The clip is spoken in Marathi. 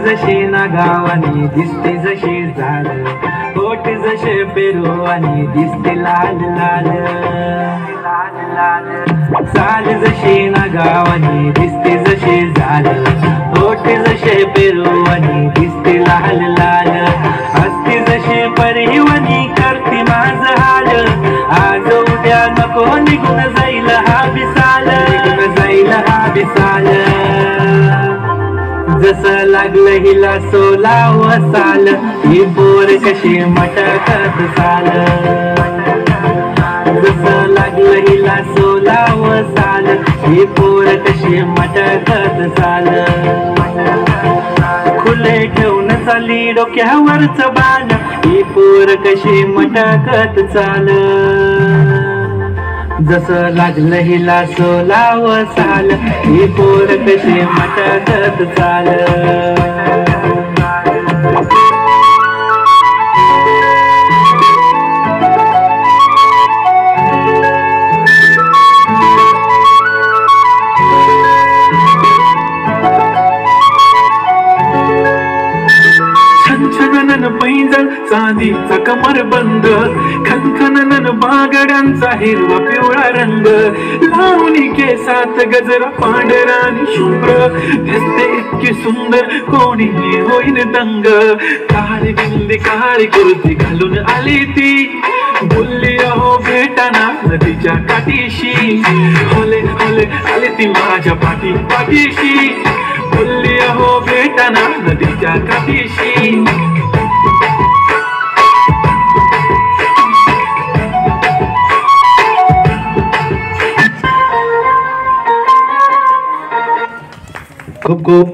जशी नागावानी दिसते जशी झाड, होठ जसे पेरू आणि दिसते लाल लाल लाल। चाल जशी नागावानी दिसते जशी झाड, होठ जसे पेरू आणि दिसते लाल लाल। हसते जशी परिवनी करते माझ हाल, आज उद्या नको निघून जाईल हा विसाल, निघून जाईल हा विसाल। जसं लागलं हिला 16 साल, ही पोर कशी मटकत चाल। जसं लागलं हिला 16 साल, ही पोर कशी मटकत चाल। खुले ठेवून चाली डोक्यावरच बाल, ही पोर कशी मटकत चाल। जसं लागलं हिला 16 साल, ही पोर कशी मटकत चाल। छनछनन पैंजण चांदीचा कमरबंद, खनखनन बागड्यांचा हिरवा पिवळा रंग। लावणी केसात गजरा पांढरा आणि शुभ्र, दिसते इतकी सुंदर कोणीही होईन दंग। काळी बिंदी काळी कुर्ती घालून आली ती, बोलली अहो भेटाना नदीच्या काठीशी। होले होले आली ती माझ्या पाठीशी, बोलली अहो भेटाना नदीच्या काठीशी। खूप खूप